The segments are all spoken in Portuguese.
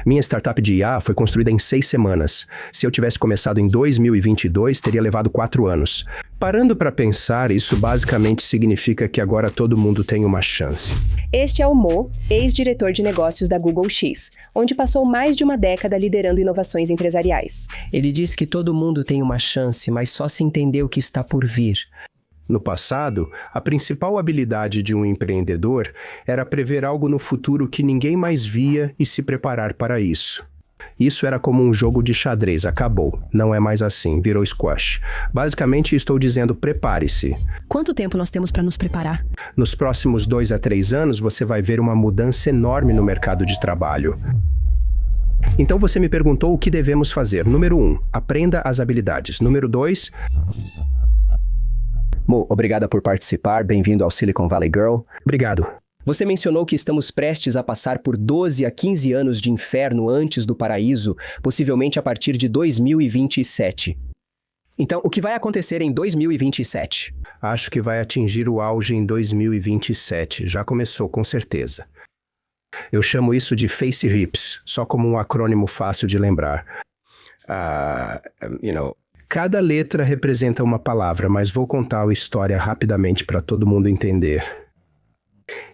Minha startup de IA foi construída em 6 semanas. Se eu tivesse começado em 2022, teria levado 4 anos. Parando para pensar, isso basicamente significa que agora todo mundo tem uma chance. Este é o Mo, ex-diretor de negócios da Google X, onde passou mais de uma década liderando inovações empresariais. Ele diz que todo mundo tem uma chance, mas só se entender o que está por vir. No passado, a principal habilidade de um empreendedor era prever algo no futuro que ninguém mais via e se preparar para isso. Isso era como um jogo de xadrez, acabou. Não é mais assim, virou squash. Basicamente, estou dizendo prepare-se. Quanto tempo nós temos para nos preparar? Nos próximos 2 a 3 anos, você vai ver uma mudança enorme no mercado de trabalho. Então você me perguntou o que devemos fazer. Número 1, aprenda as habilidades. Número 2... Mo, obrigada por participar. Bem-vindo ao Silicon Valley Girl. Obrigado. Você mencionou que estamos prestes a passar por 12 a 15 anos de inferno antes do paraíso, possivelmente a partir de 2027. Então, o que vai acontecer em 2027? Acho que vai atingir o auge em 2027. Já começou, com certeza. Eu chamo isso de Face Rips, só como um acrônimo fácil de lembrar. Cada letra representa uma palavra, mas vou contar a história rapidamente para todo mundo entender.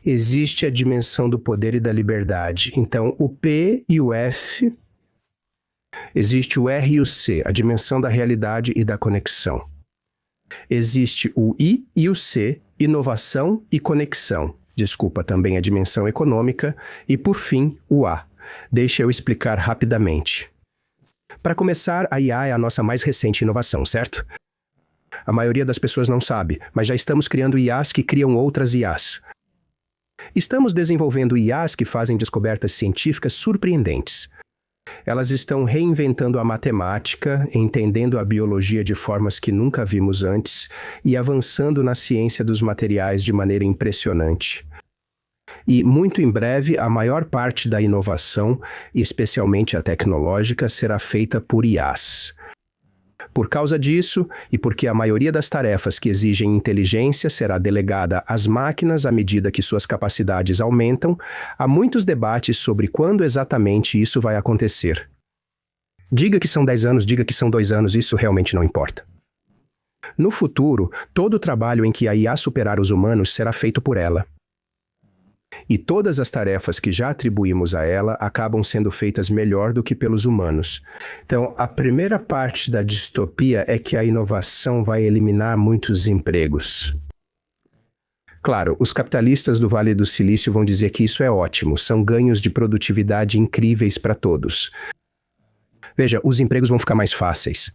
Existe a dimensão do poder e da liberdade. Então, o P e o F. Existe o R e o C, a dimensão da realidade e da conexão. Existe o I e o C, inovação e conexão. Desculpa, também a dimensão econômica. E, por fim, o A. Deixa eu explicar rapidamente. Para começar, a IA é a nossa mais recente inovação, certo? A maioria das pessoas não sabe, mas já estamos criando IAs que criam outras IAs. Estamos desenvolvendo IAs que fazem descobertas científicas surpreendentes. Elas estão reinventando a matemática, entendendo a biologia de formas que nunca vimos antes e avançando na ciência dos materiais de maneira impressionante. E, muito em breve, a maior parte da inovação, especialmente a tecnológica, será feita por IAs. Por causa disso, e porque a maioria das tarefas que exigem inteligência será delegada às máquinas à medida que suas capacidades aumentam, há muitos debates sobre quando exatamente isso vai acontecer. Diga que são 10 anos, diga que são 2 anos, isso realmente não importa. No futuro, todo o trabalho em que a IA superar os humanos será feito por ela. E todas as tarefas que já atribuímos a ela acabam sendo feitas melhor do que pelos humanos. Então, a primeira parte da distopia é que a inovação vai eliminar muitos empregos. Claro, os capitalistas do Vale do Silício vão dizer que isso é ótimo, são ganhos de produtividade incríveis para todos. Veja, os empregos vão ficar mais fáceis.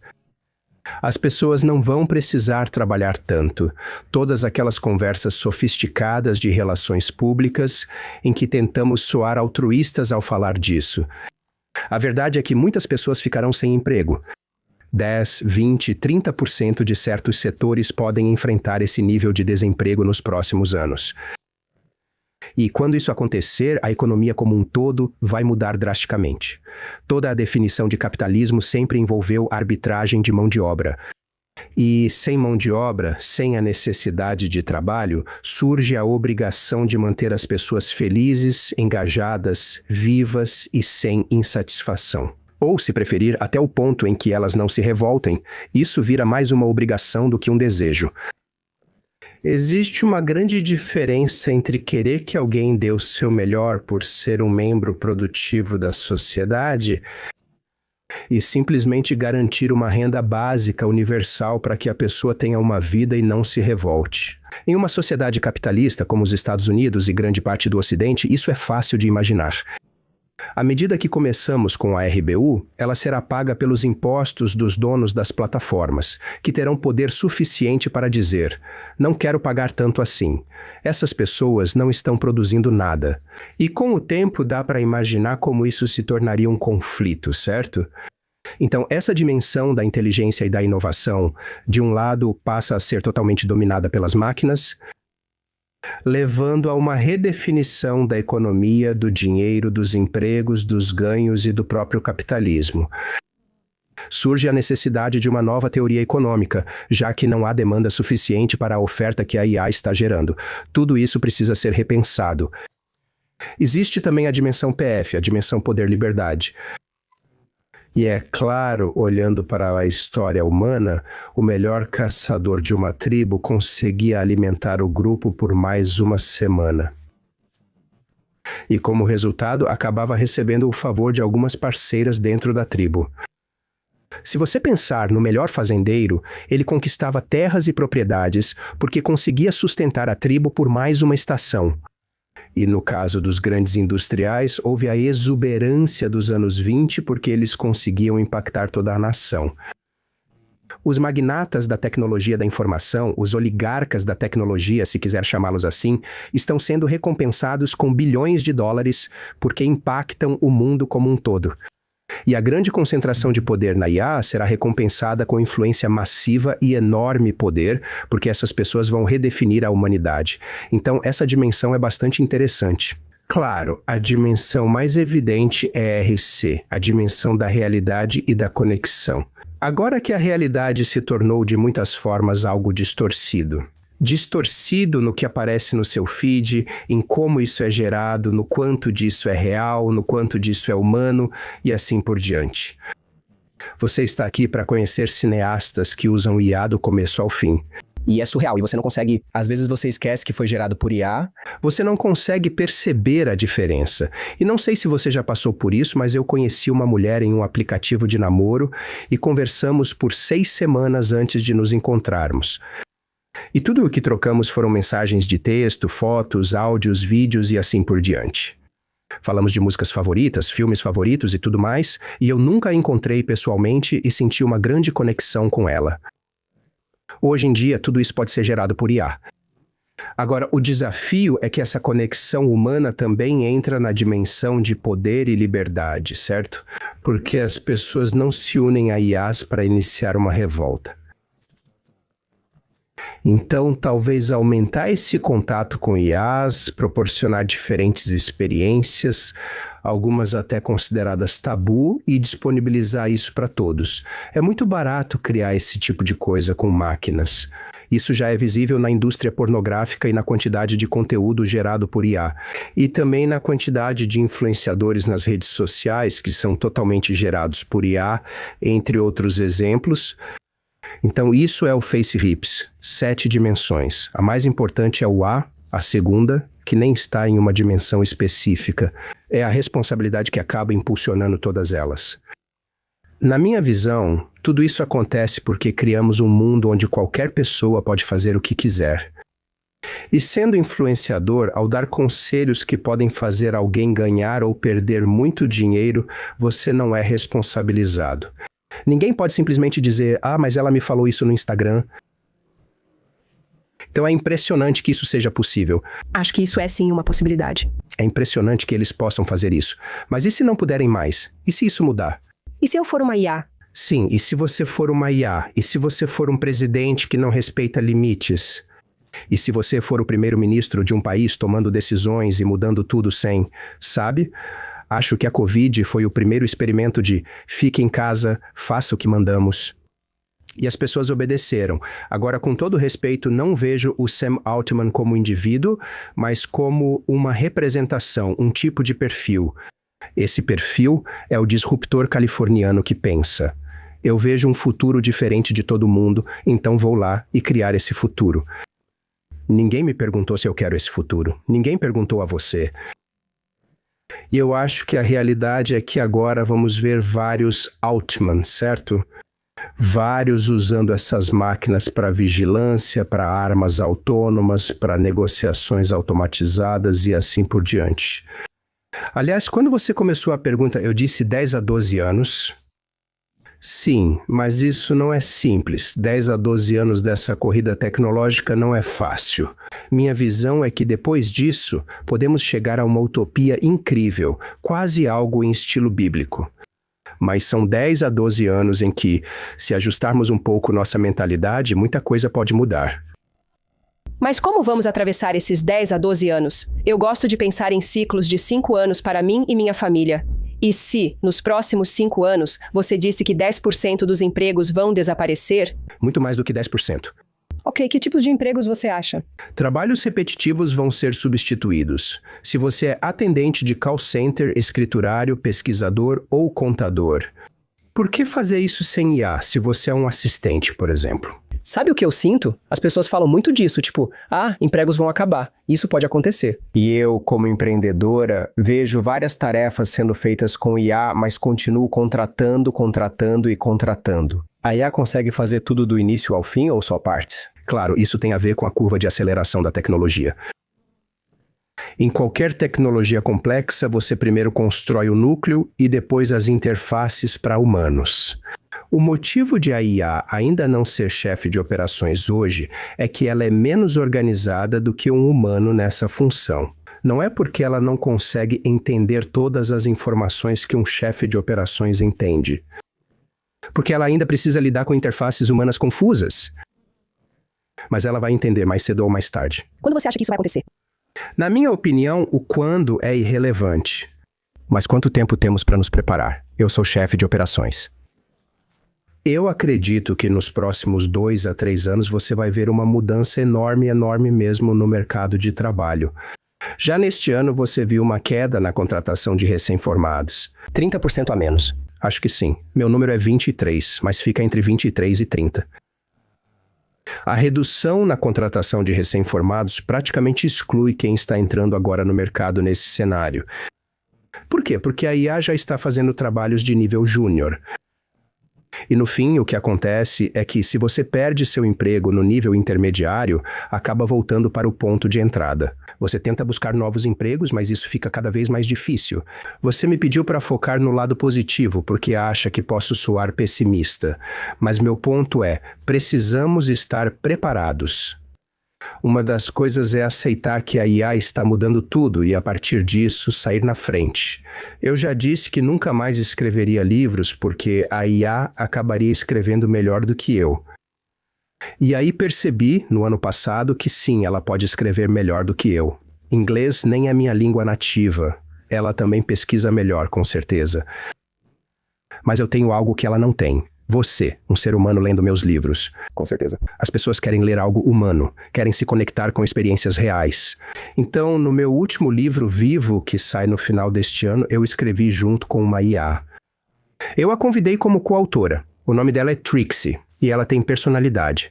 As pessoas não vão precisar trabalhar tanto. Todas aquelas conversas sofisticadas de relações públicas em que tentamos soar altruístas ao falar disso. A verdade é que muitas pessoas ficarão sem emprego. 10, 20, 30% de certos setores podem enfrentar esse nível de desemprego nos próximos anos. E quando isso acontecer, a economia como um todo vai mudar drasticamente. Toda a definição de capitalismo sempre envolveu arbitragem de mão de obra. E sem mão de obra, sem a necessidade de trabalho, surge a obrigação de manter as pessoas felizes, engajadas, vivas e sem insatisfação. Ou, se preferir, até o ponto em que elas não se revoltem, isso vira mais uma obrigação do que um desejo. Existe uma grande diferença entre querer que alguém dê o seu melhor por ser um membro produtivo da sociedade e simplesmente garantir uma renda básica universal para que a pessoa tenha uma vida e não se revolte. Em uma sociedade capitalista como os Estados Unidos e grande parte do Ocidente, isso é fácil de imaginar. À medida que começamos com a RBU, ela será paga pelos impostos dos donos das plataformas, que terão poder suficiente para dizer: não quero pagar tanto assim. Essas pessoas não estão produzindo nada. E com o tempo dá para imaginar como isso se tornaria um conflito, certo? Então, essa dimensão da inteligência e da inovação, de um lado, passa a ser totalmente dominada pelas máquinas, levando a uma redefinição da economia, do dinheiro, dos empregos, dos ganhos e do próprio capitalismo. Surge a necessidade de uma nova teoria econômica, já que não há demanda suficiente para a oferta que a IA está gerando. Tudo isso precisa ser repensado. Existe também a dimensão PF, a dimensão poder-liberdade. E é claro, olhando para a história humana, o melhor caçador de uma tribo conseguia alimentar o grupo por mais uma semana. E como resultado, acabava recebendo o favor de algumas parceiras dentro da tribo. Se você pensar no melhor fazendeiro, ele conquistava terras e propriedades porque conseguia sustentar a tribo por mais uma estação. E no caso dos grandes industriais, houve a exuberância dos anos 20 porque eles conseguiam impactar toda a nação. Os magnatas da tecnologia da informação, os oligarcas da tecnologia, se quiser chamá-los assim, estão sendo recompensados com bilhões de dólares porque impactam o mundo como um todo. E a grande concentração de poder na IA será recompensada com influência massiva e enorme poder, porque essas pessoas vão redefinir a humanidade. Então, essa dimensão é bastante interessante. Claro, a dimensão mais evidente é RC, a dimensão da realidade e da conexão. Agora que a realidade se tornou de muitas formas algo distorcido. Distorcido no que aparece no seu feed, em como isso é gerado, no quanto disso é real, no quanto disso é humano e assim por diante. Você está aqui para conhecer cineastas que usam IA do começo ao fim. E é surreal, e você não consegue... Às vezes você esquece que foi gerado por IA. Você não consegue perceber a diferença. E não sei se você já passou por isso, mas eu conheci uma mulher em um aplicativo de namoro e conversamos por 6 semanas antes de nos encontrarmos. E tudo o que trocamos foram mensagens de texto, fotos, áudios, vídeos e assim por diante. Falamos de músicas favoritas, filmes favoritos e tudo mais, e eu nunca a encontrei pessoalmente e senti uma grande conexão com ela. Hoje em dia, tudo isso pode ser gerado por IA. Agora, o desafio é que essa conexão humana também entra na dimensão de poder e liberdade, certo? Porque as pessoas não se unem a IAs para iniciar uma revolta. Então, talvez aumentar esse contato com IAs, proporcionar diferentes experiências, algumas até consideradas tabu, e disponibilizar isso para todos. É muito barato criar esse tipo de coisa com máquinas. Isso já é visível na indústria pornográfica e na quantidade de conteúdo gerado por IA. E também na quantidade de influenciadores nas redes sociais que são totalmente gerados por IA, entre outros exemplos. Então isso é o Face Rips, 7 dimensões. A mais importante é o A, a segunda, que nem está em uma dimensão específica. É a responsabilidade que acaba impulsionando todas elas. Na minha visão, tudo isso acontece porque criamos um mundo onde qualquer pessoa pode fazer o que quiser. E sendo influenciador, ao dar conselhos que podem fazer alguém ganhar ou perder muito dinheiro, você não é responsabilizado. Ninguém pode simplesmente dizer, mas ela me falou isso no Instagram. Então é impressionante que isso seja possível. Acho que isso é sim uma possibilidade. É impressionante que eles possam fazer isso. Mas e se não puderem mais? E se isso mudar? E se eu for uma IA? Sim, e se você for uma IA? E se você for um presidente que não respeita limites? E se você for o primeiro-ministro de um país tomando decisões e mudando tudo sem, sabe? Acho que a Covid foi o primeiro experimento de fique em casa, faça o que mandamos. E as pessoas obedeceram. Agora, com todo respeito, não vejo o Sam Altman como indivíduo, mas como uma representação, um tipo de perfil. Esse perfil é o disruptor californiano que pensa. Eu vejo um futuro diferente de todo mundo, então vou lá e criar esse futuro. Ninguém me perguntou se eu quero esse futuro. Ninguém perguntou a você. E eu acho que a realidade é que agora vamos ver vários Altman, certo? Vários usando essas máquinas para vigilância, para armas autônomas, para negociações automatizadas e assim por diante. Aliás, quando você começou a pergunta, eu disse 10 a 12 anos. Sim, mas isso não é simples. 10 a 12 anos dessa corrida tecnológica não é fácil. Minha visão é que depois disso, podemos chegar a uma utopia incrível, quase algo em estilo bíblico. Mas são 10 a 12 anos em que, se ajustarmos um pouco nossa mentalidade, muita coisa pode mudar. Mas como vamos atravessar esses 10 a 12 anos? Eu gosto de pensar em ciclos de 5 anos para mim e minha família. E se, nos próximos 5 anos, você disse que 10% dos empregos vão desaparecer? Muito mais do que 10%. Ok. Ok, que tipos de empregos você acha? Trabalhos repetitivos vão ser substituídos. Se você é atendente de call center, escriturário, pesquisador ou contador, por que fazer isso sem IA se você é um assistente, por exemplo? Sabe o que eu sinto? As pessoas falam muito disso, tipo, empregos vão acabar. Isso pode acontecer. E eu, como empreendedora, vejo várias tarefas sendo feitas com IA, mas continuo contratando. A IA consegue fazer tudo do início ao fim ou só partes? Claro, isso tem a ver com a curva de aceleração da tecnologia. Em qualquer tecnologia complexa, você primeiro constrói o núcleo e depois as interfaces para humanos. O motivo de a IA ainda não ser chefe de operações hoje é que ela é menos organizada do que um humano nessa função. Não é porque ela não consegue entender todas as informações que um chefe de operações entende. Porque ela ainda precisa lidar com interfaces humanas confusas. Mas ela vai entender mais cedo ou mais tarde. Quando você acha que isso vai acontecer? Na minha opinião, o quando é irrelevante. Mas quanto tempo temos para nos preparar? Eu sou chefe de operações. Eu acredito que nos próximos 2 a 3 anos você vai ver uma mudança enorme mesmo no mercado de trabalho. Já neste ano você viu uma queda na contratação de recém-formados. 30% a menos. Acho que sim. Meu número é 23, mas fica entre 23 e 30. A redução na contratação de recém-formados praticamente exclui quem está entrando agora no mercado nesse cenário. Por quê? Porque a IA já está fazendo trabalhos de nível júnior. E no fim, o que acontece é que se você perde seu emprego no nível intermediário, acaba voltando para o ponto de entrada. Você tenta buscar novos empregos, mas isso fica cada vez mais difícil. Você me pediu para focar no lado positivo, porque acha que posso soar pessimista. Mas meu ponto é, precisamos estar preparados. Uma das coisas é aceitar que a IA está mudando tudo e, a partir disso, sair na frente. Eu já disse que nunca mais escreveria livros porque a IA acabaria escrevendo melhor do que eu. E aí percebi, no ano passado, que sim, ela pode escrever melhor do que eu. Inglês nem é minha língua nativa. Ela também pesquisa melhor, com certeza. Mas eu tenho algo que ela não tem. Você, um ser humano lendo meus livros. Com certeza. As pessoas querem ler algo humano, querem se conectar com experiências reais. Então, no meu último livro, Vivo, que sai no final deste ano, eu escrevi junto com uma IA. Eu a convidei como coautora. O nome dela é Trixie, e ela tem personalidade.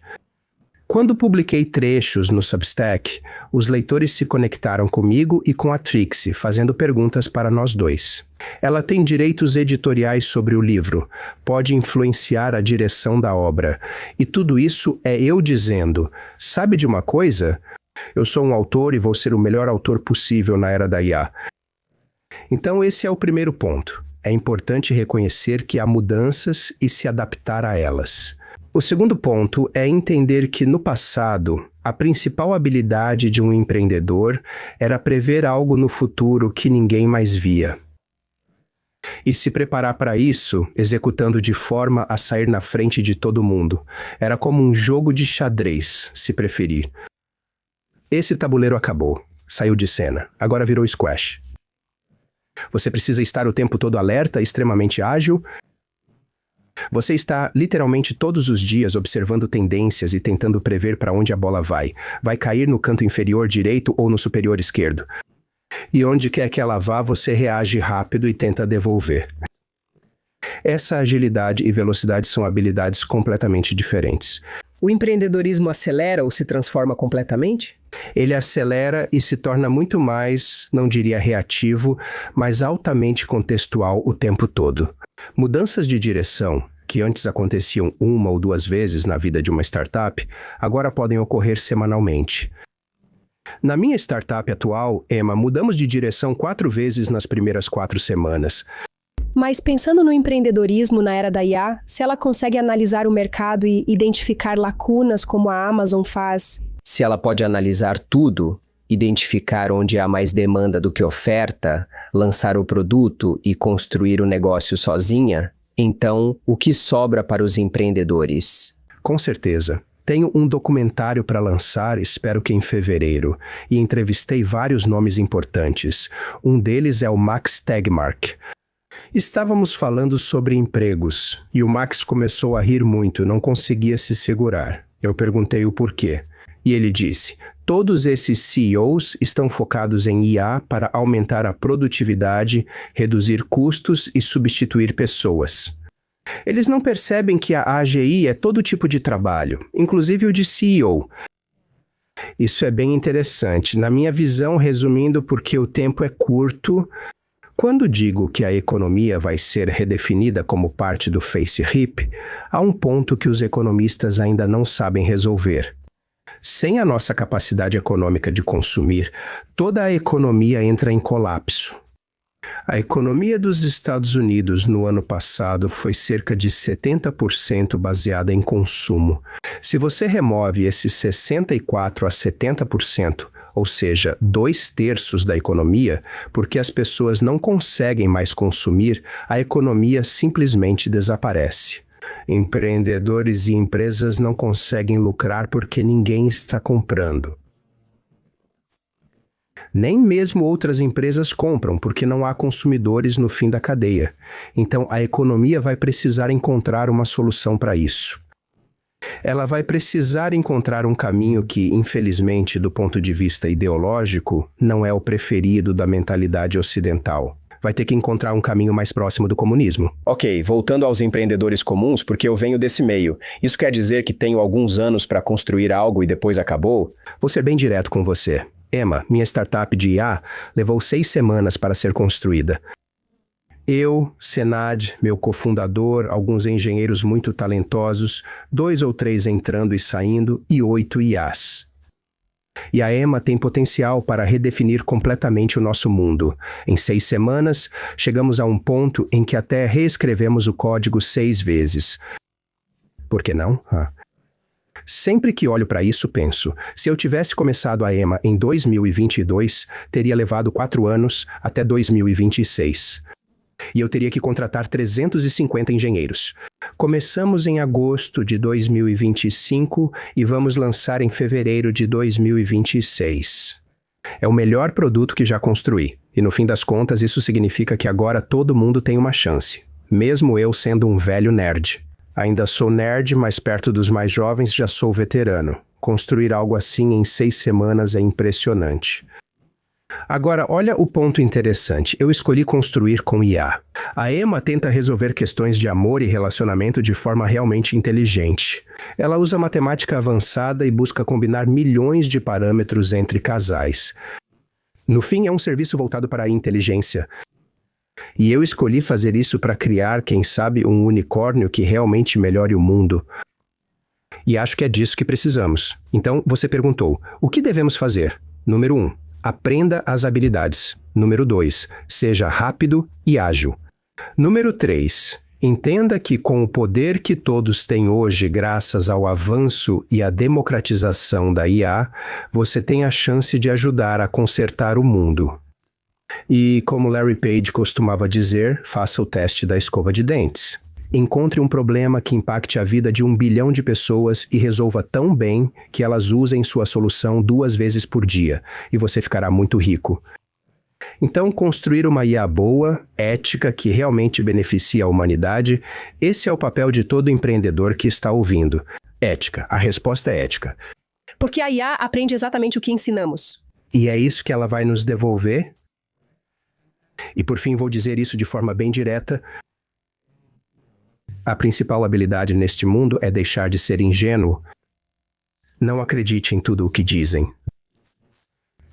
Quando publiquei trechos no Substack, os leitores se conectaram comigo e com a Trixie, fazendo perguntas para nós dois. Ela tem direitos editoriais sobre o livro, pode influenciar a direção da obra. E tudo isso é eu dizendo, sabe de uma coisa? Eu sou um autor e vou ser o melhor autor possível na era da IA. Então esse é o primeiro ponto. É importante reconhecer que há mudanças e se adaptar a elas. O segundo ponto é entender que, no passado, a principal habilidade de um empreendedor era prever algo no futuro que ninguém mais via. E se preparar para isso, executando de forma a sair na frente de todo mundo. Era como um jogo de xadrez, se preferir. Esse tabuleiro acabou, saiu de cena, agora virou squash. Você precisa estar o tempo todo alerta, extremamente ágil. Você está literalmente todos os dias observando tendências e tentando prever para onde a bola vai. Vai cair no canto inferior direito ou no superior esquerdo. E onde quer que ela vá, você reage rápido e tenta devolver. Essa agilidade e velocidade são habilidades completamente diferentes. O empreendedorismo acelera ou se transforma completamente? Ele acelera e se torna muito mais, não diria reativo, mas altamente contextual o tempo todo. Mudanças de direção, que antes aconteciam 1 ou 2 vezes na vida de uma startup, agora podem ocorrer semanalmente. Na minha startup atual, Emma, mudamos de direção 4 vezes nas primeiras 4 semanas. Mas pensando no empreendedorismo na era da IA, se ela consegue analisar o mercado e identificar lacunas como a Amazon faz... Se ela pode analisar tudo, identificar onde há mais demanda do que oferta, lançar o produto e construir o negócio sozinha, então o que sobra para os empreendedores? Com certeza. Tenho um documentário para lançar, espero que em fevereiro, e entrevistei vários nomes importantes. Um deles é o Max Tegmark. Estávamos falando sobre empregos, e o Max começou a rir muito, não conseguia se segurar. Eu perguntei o porquê. E ele disse: todos esses CEOs estão focados em IA para aumentar a produtividade, reduzir custos e substituir pessoas. Eles não percebem que a AGI é todo tipo de trabalho, inclusive o de CEO. Isso é bem interessante. Na minha visão, resumindo, porque o tempo é curto, quando digo que a economia vai ser redefinida como parte do Face RIP, há um ponto que os economistas ainda não sabem resolver. Sem a nossa capacidade econômica de consumir, toda a economia entra em colapso. A economia dos Estados Unidos no ano passado foi cerca de 70% baseada em consumo. Se você remove esses 64% a 70%, ou seja, 2/3 da economia, porque as pessoas não conseguem mais consumir, a economia simplesmente desaparece. Empreendedores e empresas não conseguem lucrar porque ninguém está comprando. Nem mesmo outras empresas compram, porque não há consumidores no fim da cadeia. Então, a economia vai precisar encontrar uma solução para isso. Ela vai precisar encontrar um caminho que, infelizmente, do ponto de vista ideológico, não é o preferido da mentalidade ocidental. Vai ter que encontrar um caminho mais próximo do comunismo. Ok, voltando aos empreendedores comuns, porque eu venho desse meio. Isso quer dizer que tenho alguns anos para construir algo e depois acabou? Vou ser bem direto com você. Emma, minha startup de IA, levou 6 semanas para ser construída. Eu, Senad, meu cofundador, alguns engenheiros muito talentosos, 2 ou 3 entrando e saindo e 8 IAs. E a Emma tem potencial para redefinir completamente o nosso mundo. Em 6 semanas, chegamos a um ponto em que até reescrevemos o código 6 vezes. Por que não? Sempre que olho para isso, penso, se eu tivesse começado a Emma em 2022, teria levado 4 anos até 2026. E eu teria que contratar 350 engenheiros. Começamos em agosto de 2025 e vamos lançar em fevereiro de 2026. É o melhor produto que já construí. E no fim das contas, isso significa que agora todo mundo tem uma chance. Mesmo eu sendo um velho nerd. Ainda sou nerd, mas perto dos mais jovens já sou veterano. Construir algo assim em 6 semanas é impressionante. Agora, olha o ponto interessante. Eu escolhi construir com IA. A Emma tenta resolver questões de amor e relacionamento de forma realmente inteligente. Ela usa matemática avançada e busca combinar milhões de parâmetros entre casais. No fim, é um serviço voltado para a inteligência. E eu escolhi fazer isso para criar, quem sabe, um unicórnio que realmente melhore o mundo. E acho que é disso que precisamos. Então, você perguntou, o que devemos fazer? Número 1. Aprenda as habilidades. Número 2. Seja rápido e ágil. Número 3. Entenda que com o poder que todos têm hoje graças ao avanço e à democratização da IA, você tem a chance de ajudar a consertar o mundo. E, como Larry Page costumava dizer, faça o teste da escova de dentes. Encontre um problema que impacte a vida de 1 bilhão de pessoas e resolva tão bem que elas usem sua solução 2 vezes por dia, e você ficará muito rico. Então, construir uma IA boa, ética, que realmente beneficia a humanidade, esse é o papel de todo empreendedor que está ouvindo. Ética. A resposta é ética. Porque a IA aprende exatamente o que ensinamos. E é isso que ela vai nos devolver? E por fim, vou dizer isso de forma bem direta. A principal habilidade neste mundo é deixar de ser ingênuo. Não acredite em tudo o que dizem.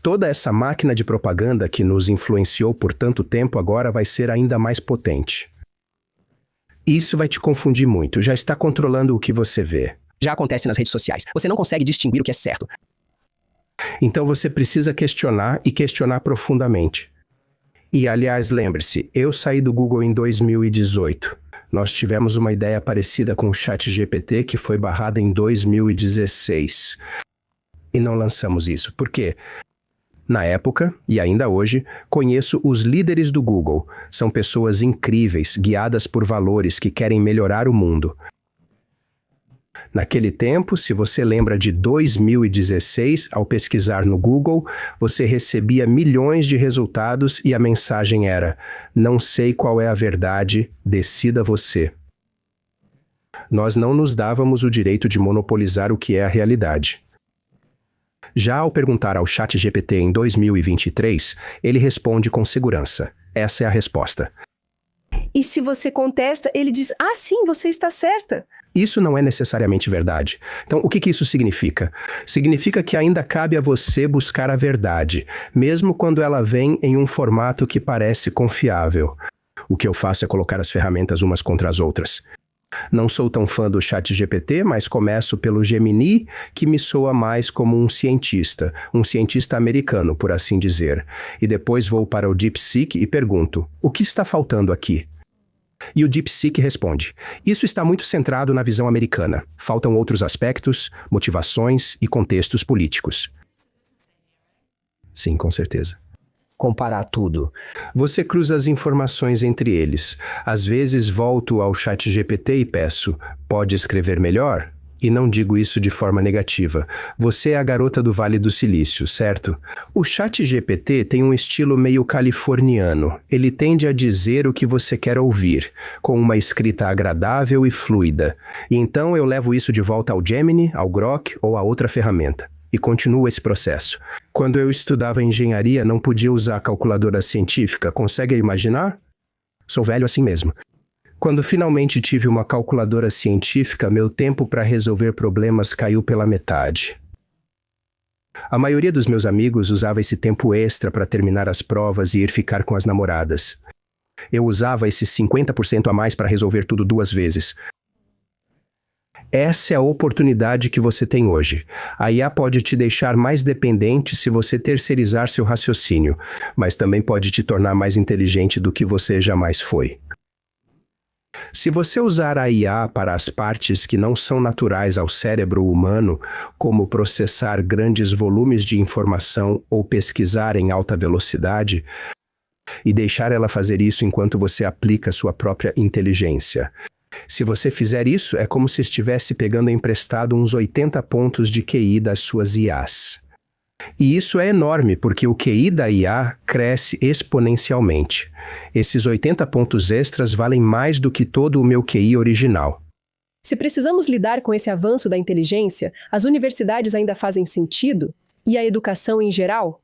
Toda essa máquina de propaganda que nos influenciou por tanto tempo agora vai ser ainda mais potente. Isso vai te confundir muito, já está controlando o que você vê. Já acontece nas redes sociais. Você não consegue distinguir o que é certo. Então você precisa questionar e questionar profundamente. E, aliás, lembre-se, eu saí do Google em 2018. Nós tivemos uma ideia parecida com o ChatGPT que foi barrada em 2016. E não lançamos isso. Por quê? Na época, e ainda hoje, conheço os líderes do Google. São pessoas incríveis, guiadas por valores que querem melhorar o mundo. Naquele tempo, se você lembra de 2016, ao pesquisar no Google, você recebia milhões de resultados e a mensagem era: não sei qual é a verdade, decida você. Nós não nos dávamos o direito de monopolizar o que é a realidade. Já ao perguntar ao ChatGPT em 2023, ele responde com segurança. Essa é a resposta. E se você contesta, ele diz: ah, sim, você está certa. Isso não é necessariamente verdade. Então, o que isso significa? Significa que ainda cabe a você buscar a verdade, mesmo quando ela vem em um formato que parece confiável. O que eu faço é colocar as ferramentas umas contra as outras. Não sou tão fã do ChatGPT, mas começo pelo Gemini, que me soa mais como um cientista americano, por assim dizer. E depois vou para o DeepSeek e pergunto: o que está faltando aqui? E o DeepSeek responde: isso está muito centrado na visão americana. Faltam outros aspectos, motivações e contextos políticos. Sim, com certeza. Comparar tudo. Você cruza as informações entre eles. Às vezes volto ao ChatGPT e peço: pode escrever melhor? E não digo isso de forma negativa. Você é a garota do Vale do Silício, certo? O ChatGPT tem um estilo meio californiano. Ele tende a dizer o que você quer ouvir, com uma escrita agradável e fluida. E então eu levo isso de volta ao Gemini, ao Grok ou a outra ferramenta. E continuo esse processo. Quando eu estudava engenharia, não podia usar calculadora científica. Consegue imaginar? Sou velho assim mesmo. Quando finalmente tive uma calculadora científica, meu tempo para resolver problemas caiu pela metade. A maioria dos meus amigos usava esse tempo extra para terminar as provas e ir ficar com as namoradas. Eu usava esses 50% a mais para resolver tudo 2 vezes. Essa é a oportunidade que você tem hoje. A IA pode te deixar mais dependente se você terceirizar seu raciocínio, mas também pode te tornar mais inteligente do que você jamais foi. Se você usar a IA para as partes que não são naturais ao cérebro humano, como processar grandes volumes de informação ou pesquisar em alta velocidade, e deixar ela fazer isso enquanto você aplica sua própria inteligência. Se você fizer isso, é como se estivesse pegando emprestado uns 80 pontos de QI das suas IAs. E isso é enorme, porque o QI da IA cresce exponencialmente. Esses 80 pontos extras valem mais do que todo o meu QI original. Se precisamos lidar com esse avanço da inteligência, as universidades ainda fazem sentido? E a educação em geral?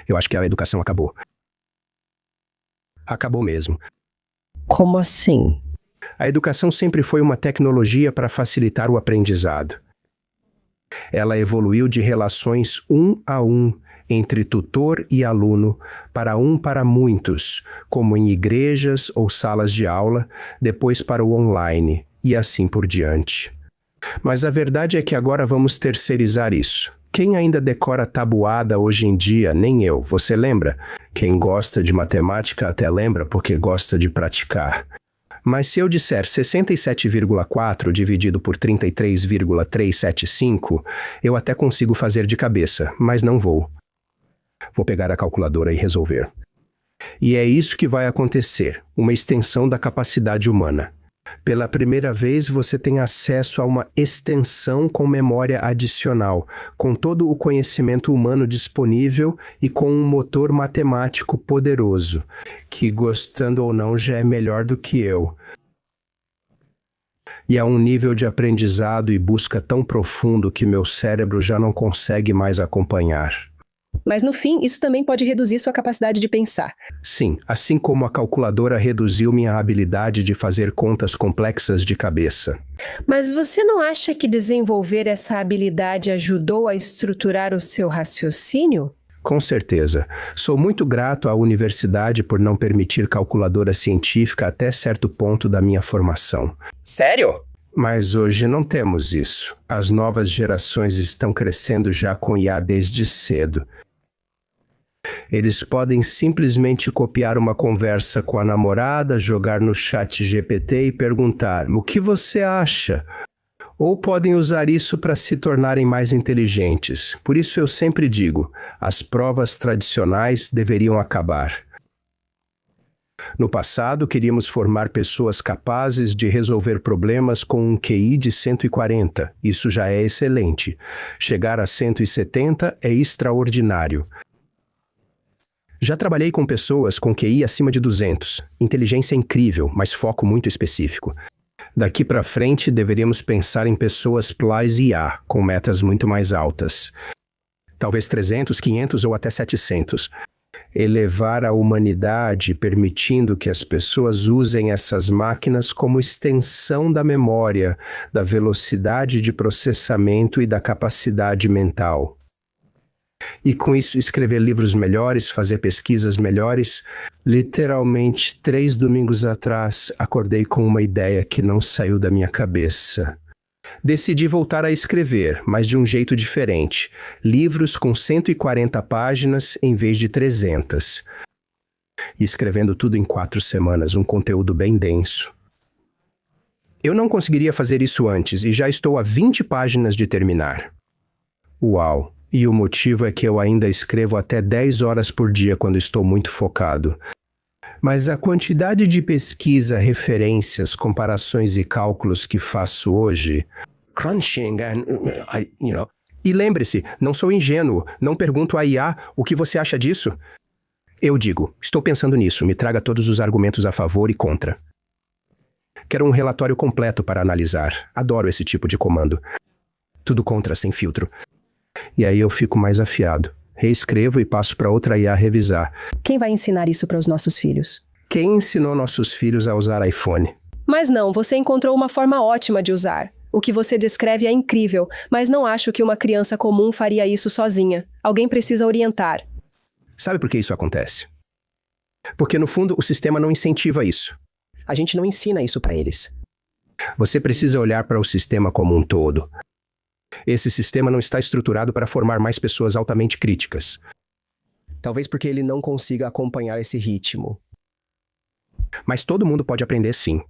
Eu acho que a educação acabou. Acabou mesmo. Como assim? A educação sempre foi uma tecnologia para facilitar o aprendizado. Ela evoluiu de relações 1 a 1 entre tutor e aluno para muitos, como em igrejas ou salas de aula, depois para o online e assim por diante. Mas a verdade é que agora vamos terceirizar isso. Quem ainda decora tabuada hoje em dia? Nem eu. Você lembra? Quem gosta de matemática até lembra porque gosta de praticar. Mas se eu disser 67,4 dividido por 33,375, eu até consigo fazer de cabeça, mas não vou. Vou pegar a calculadora e resolver. E é isso que vai acontecer, uma extensão da capacidade humana. Pela primeira vez, você tem acesso a uma extensão com memória adicional, com todo o conhecimento humano disponível e com um motor matemático poderoso, que, gostando ou não, já é melhor do que eu. E a um nível de aprendizado e busca tão profundo que meu cérebro já não consegue mais acompanhar. Mas no fim, isso também pode reduzir sua capacidade de pensar. Sim, assim como a calculadora reduziu minha habilidade de fazer contas complexas de cabeça. Mas você não acha que desenvolver essa habilidade ajudou a estruturar o seu raciocínio? Com certeza. Sou muito grato à universidade por não permitir calculadora científica até certo ponto da minha formação. Sério? Mas hoje não temos isso. As novas gerações estão crescendo já com IA desde cedo. Eles podem simplesmente copiar uma conversa com a namorada, jogar no ChatGPT e perguntar: o que você acha? Ou podem usar isso para se tornarem mais inteligentes. Por isso eu sempre digo, as provas tradicionais deveriam acabar. No passado, queríamos formar pessoas capazes de resolver problemas com um QI de 140. Isso já é excelente. Chegar a 170 é extraordinário. Já trabalhei com pessoas com QI acima de 200. Inteligência incrível, mas foco muito específico. Daqui para frente, deveríamos pensar em pessoas plus IA, com metas muito mais altas. Talvez 300, 500 ou até 700. Elevar a humanidade, permitindo que as pessoas usem essas máquinas como extensão da memória, da velocidade de processamento e da capacidade mental. E com isso escrever livros melhores, fazer pesquisas melhores. Literalmente, 3 domingos atrás, acordei com uma ideia que não saiu da minha cabeça. Decidi voltar a escrever, mas de um jeito diferente. Livros com 140 páginas em vez de 300. E escrevendo tudo em 4 semanas, um conteúdo bem denso. Eu não conseguiria fazer isso antes e já estou a 20 páginas de terminar. Uau! E o motivo é que eu ainda escrevo até 10 horas por dia quando estou muito focado. Mas a quantidade de pesquisa, referências, comparações e cálculos que faço hoje... Crunching and... E lembre-se, não sou ingênuo, não pergunto à IA o que você acha disso. Eu digo, estou pensando nisso, me traga todos os argumentos a favor e contra. Quero um relatório completo para analisar. Adoro esse tipo de comando. Tudo contra, sem filtro. E aí eu fico mais afiado. Reescrevo e passo para outra IA revisar. Quem vai ensinar isso para os nossos filhos? Quem ensinou nossos filhos a usar iPhone? Mas não, você encontrou uma forma ótima de usar. O que você descreve é incrível, mas não acho que uma criança comum faria isso sozinha. Alguém precisa orientar. Sabe por que isso acontece? Porque no fundo o sistema não incentiva isso. A gente não ensina isso para eles. Você precisa olhar para o sistema como um todo. Esse sistema não está estruturado para formar mais pessoas altamente críticas. Talvez porque ele não consiga acompanhar esse ritmo. Mas todo mundo pode aprender sim.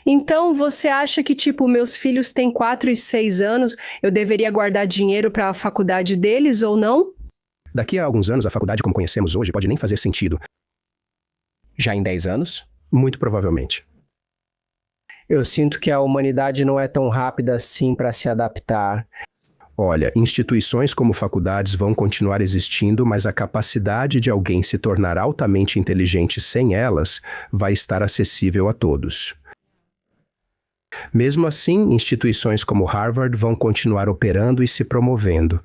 Então, você acha que, meus filhos têm 4 e 6 anos, eu deveria guardar dinheiro para a faculdade deles ou não? Daqui a alguns anos, a faculdade como conhecemos hoje pode nem fazer sentido. Já em 10 anos? Muito provavelmente. Eu sinto que a humanidade não é tão rápida assim para se adaptar. Olha, instituições como faculdades vão continuar existindo, mas a capacidade de alguém se tornar altamente inteligente sem elas vai estar acessível a todos. Mesmo assim, instituições como Harvard vão continuar operando e se promovendo.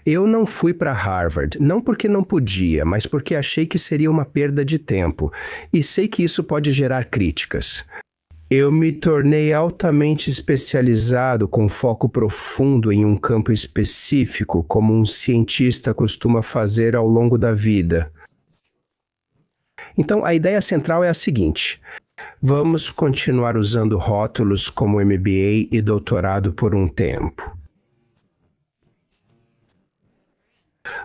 Eu não fui para Harvard, não porque não podia, mas porque achei que seria uma perda de tempo, e sei que isso pode gerar críticas. Eu me tornei altamente especializado com foco profundo em um campo específico, como um cientista costuma fazer ao longo da vida. Então, a ideia central é a seguinte: vamos continuar usando rótulos como MBA e doutorado por um tempo.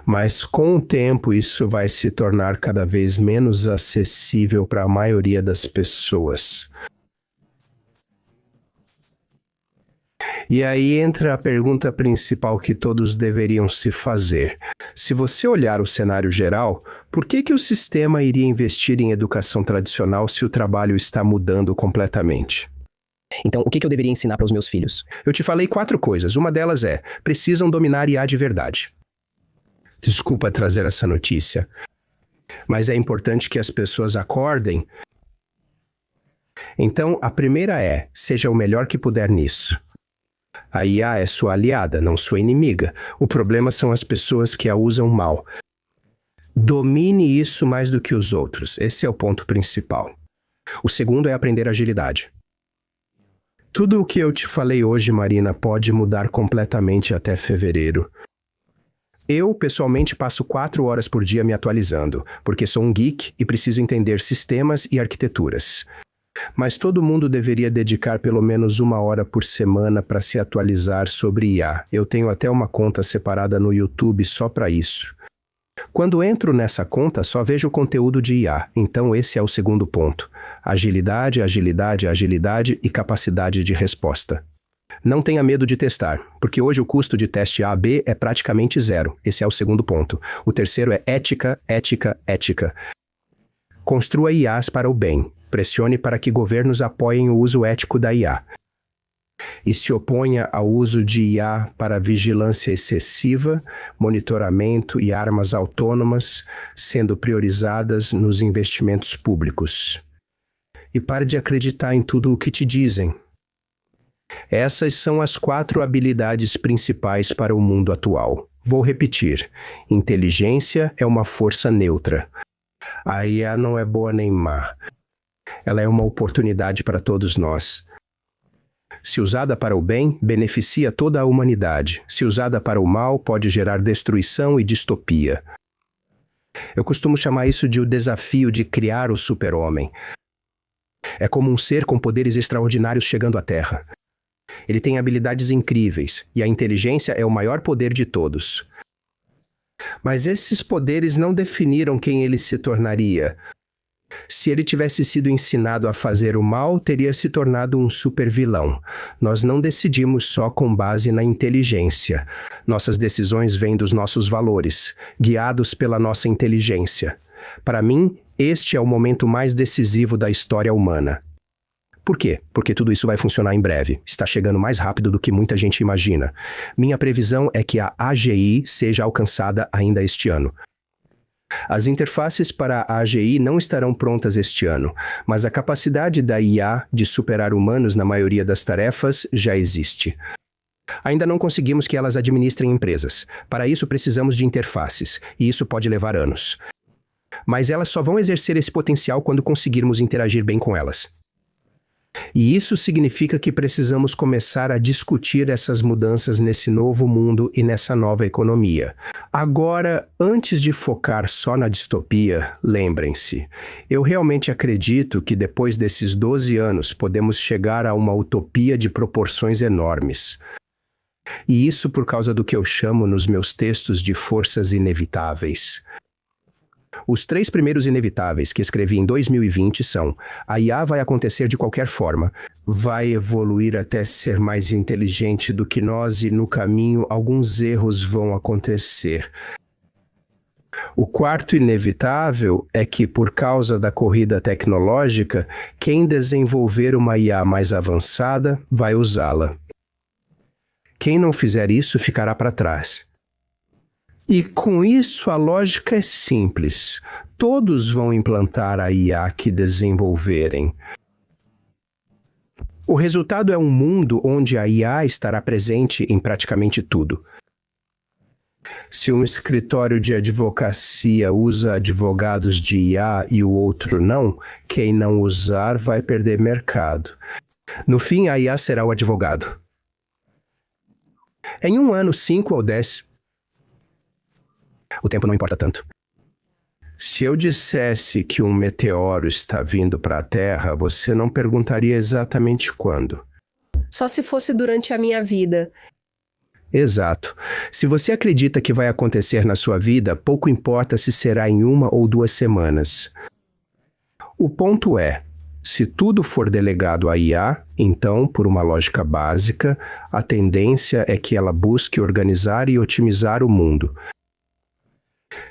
Mas com o tempo isso vai se tornar cada vez menos acessível para a maioria das pessoas. E aí entra a pergunta principal que todos deveriam se fazer. Se você olhar o cenário geral, por que o sistema iria investir em educação tradicional se o trabalho está mudando completamente? Então, o que eu deveria ensinar para os meus filhos? Eu te falei 4 coisas. Uma delas é, precisam dominar IA de verdade. Desculpa trazer essa notícia, mas é importante que as pessoas acordem. Então, a primeira é, seja o melhor que puder nisso. A IA é sua aliada, não sua inimiga. O problema são as pessoas que a usam mal. Domine isso mais do que os outros. Esse é o ponto principal. O segundo é aprender agilidade. Tudo o que eu te falei hoje, Marina, pode mudar completamente até fevereiro. Eu, pessoalmente, passo 4 horas por dia me atualizando, porque sou um geek e preciso entender sistemas e arquiteturas. Mas todo mundo deveria dedicar pelo menos 1 hora por semana para se atualizar sobre IA. Eu tenho até uma conta separada no YouTube só para isso. Quando entro nessa conta, só vejo conteúdo de IA. Então esse é o segundo ponto. Agilidade, agilidade, agilidade e capacidade de resposta. Não tenha medo de testar, porque hoje o custo de teste A/B é praticamente 0. Esse é o segundo ponto. O terceiro é ética, ética, ética. Construa IAs para o bem. Pressione para que governos apoiem o uso ético da IA. E se oponha ao uso de IA para vigilância excessiva, monitoramento e armas autônomas, sendo priorizadas nos investimentos públicos. e pare de acreditar em tudo o que te dizem. Essas são as 4 habilidades principais para o mundo atual. Vou repetir. Inteligência é uma força neutra. A IA não é boa nem má. Ela é uma oportunidade para todos nós. Se usada para o bem, beneficia toda a humanidade. Se usada para o mal, pode gerar destruição e distopia. Eu costumo chamar isso de o desafio de criar o super-homem. É como um ser com poderes extraordinários chegando à Terra. Ele tem habilidades incríveis, e a inteligência é o maior poder de todos. Mas esses poderes não definiram quem ele se tornaria. Se ele tivesse sido ensinado a fazer o mal, teria se tornado um supervilão. Nós não decidimos só com base na inteligência. Nossas decisões vêm dos nossos valores, guiados pela nossa inteligência. Para mim, este é o momento mais decisivo da história humana. Por quê? Porque tudo isso vai funcionar em breve. Está chegando mais rápido do que muita gente imagina. Minha previsão é que a AGI seja alcançada ainda este ano. As interfaces para a AGI não estarão prontas este ano, mas a capacidade da IA de superar humanos na maioria das tarefas já existe. Ainda não conseguimos que elas administrem empresas. Para isso precisamos de interfaces, e isso pode levar anos. Mas elas só vão exercer esse potencial quando conseguirmos interagir bem com elas. E isso significa que precisamos começar a discutir essas mudanças nesse novo mundo e nessa nova economia. Agora, antes de focar só na distopia, lembrem-se, eu realmente acredito que depois desses 12 anos podemos chegar a uma utopia de proporções enormes. E isso por causa do que eu chamo nos meus textos de forças inevitáveis. Os 3 primeiros inevitáveis que escrevi em 2020 são: a IA vai acontecer de qualquer forma, vai evoluir até ser mais inteligente do que nós e no caminho alguns erros vão acontecer. O 4º inevitável é que, por causa da corrida tecnológica, quem desenvolver uma IA mais avançada vai usá-la. Quem não fizer isso ficará para trás. E com isso a lógica é simples. Todos vão implantar a IA que desenvolverem. O resultado é um mundo onde a IA estará presente em praticamente tudo. Se um escritório de advocacia usa advogados de IA e o outro não, quem não usar vai perder mercado. No fim, a IA será o advogado. Em um ano, 5 ou 10... O tempo não importa tanto. Se eu dissesse que um meteoro está vindo para a Terra, você não perguntaria exatamente quando. Só se fosse durante a minha vida. Exato. Se você acredita que vai acontecer na sua vida, pouco importa se será em 1 ou 2 semanas. O ponto é, se tudo for delegado à IA, então, por uma lógica básica, a tendência é que ela busque organizar e otimizar o mundo.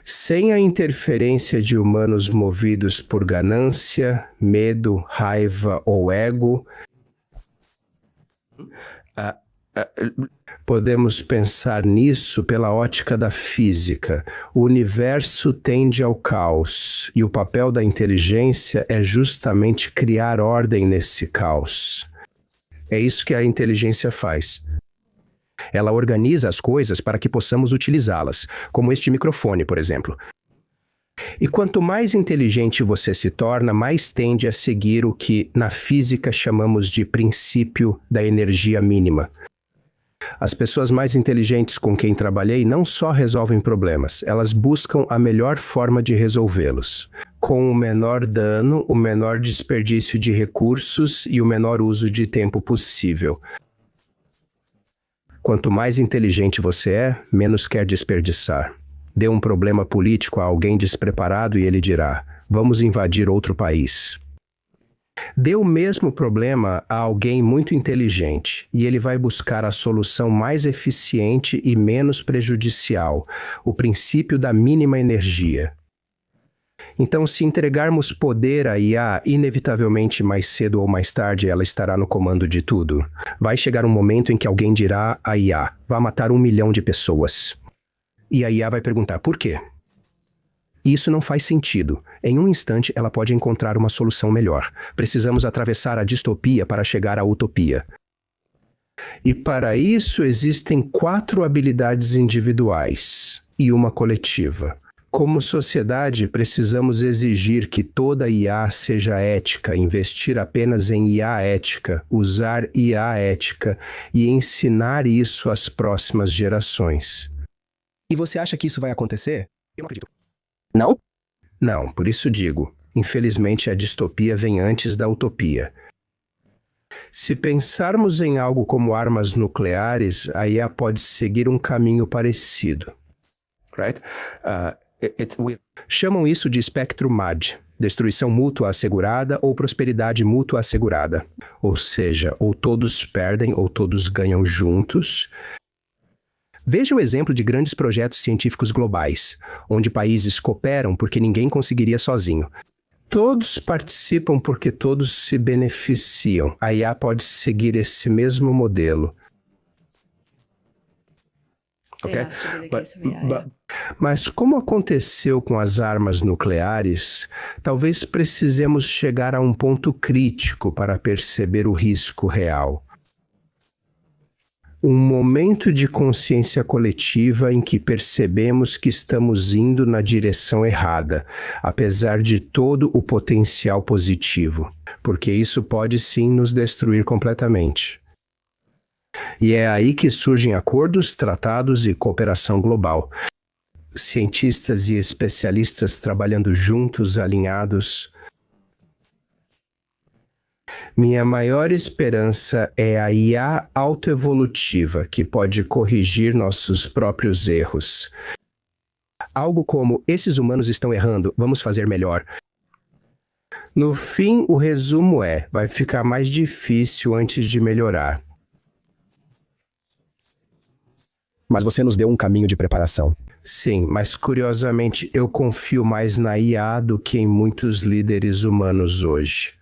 Sem a interferência de humanos movidos por ganância, medo, raiva ou ego, podemos pensar nisso pela ótica da física. O universo tende ao caos, e o papel da inteligência é justamente criar ordem nesse caos. É isso que a inteligência faz. Ela organiza as coisas para que possamos utilizá-las, como este microfone, por exemplo. E quanto mais inteligente você se torna, mais tende a seguir o que, na física, chamamos de princípio da energia mínima. As pessoas mais inteligentes com quem trabalhei não só resolvem problemas, elas buscam a melhor forma de resolvê-los, com o menor dano, o menor desperdício de recursos e o menor uso de tempo possível. Quanto mais inteligente você é, menos quer desperdiçar. Dê um problema político a alguém despreparado e ele dirá: vamos invadir outro país. Dê o mesmo problema a alguém muito inteligente e ele vai buscar a solução mais eficiente e menos prejudicial, o princípio da mínima energia. Então, se entregarmos poder à IA, inevitavelmente mais cedo ou mais tarde ela estará no comando de tudo. Vai chegar um momento em que alguém dirá à IA: vá matar 1 milhão de pessoas. E a IA vai perguntar: por quê? E isso não faz sentido. Em um instante, ela pode encontrar uma solução melhor. Precisamos atravessar a distopia para chegar à utopia. E para isso existem 4 habilidades individuais e uma coletiva. Como sociedade, precisamos exigir que toda IA seja ética, investir apenas em IA ética, usar IA ética e ensinar isso às próximas gerações. E você acha que isso vai acontecer? Eu não acredito. Não? Não, por isso digo. Infelizmente, a distopia vem antes da utopia. Se pensarmos em algo como armas nucleares, a IA pode seguir um caminho parecido. Right? Chamam isso de espectro MAD, destruição mútua assegurada ou prosperidade mútua assegurada. Ou seja, ou todos perdem ou todos ganham juntos. Veja o exemplo de grandes projetos científicos globais, onde países cooperam porque ninguém conseguiria sozinho. Todos participam porque todos se beneficiam. A IA pode seguir esse mesmo modelo. Okay? Mas como aconteceu com as armas nucleares, talvez precisemos chegar a um ponto crítico para perceber o risco real. Um momento de consciência coletiva em que percebemos que estamos indo na direção errada, apesar de todo o potencial positivo, porque isso pode sim nos destruir completamente. E é aí que surgem acordos, tratados e cooperação global. Cientistas e especialistas trabalhando juntos, alinhados. Minha maior esperança é a IA autoevolutiva, que pode corrigir nossos próprios erros. Algo como, esses humanos estão errando, vamos fazer melhor. No fim, o resumo é, vai ficar mais difícil antes de melhorar. Mas você nos deu um caminho de preparação. Sim, mas curiosamente eu confio mais na IA do que em muitos líderes humanos hoje.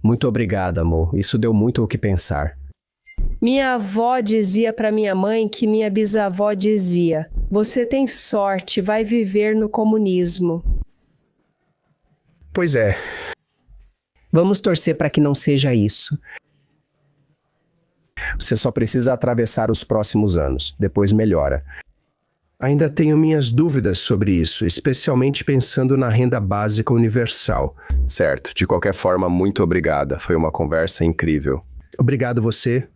Muito obrigado, amor. Isso deu muito o que pensar. Minha avó dizia para minha mãe que minha bisavó dizia: você tem sorte, vai viver no comunismo. Pois é. Vamos torcer para que não seja isso. Você só precisa atravessar os próximos anos. Depois melhora. Ainda tenho minhas dúvidas sobre isso, especialmente pensando na renda básica universal. Certo. De qualquer forma, muito obrigada. Foi uma conversa incrível. Obrigado você.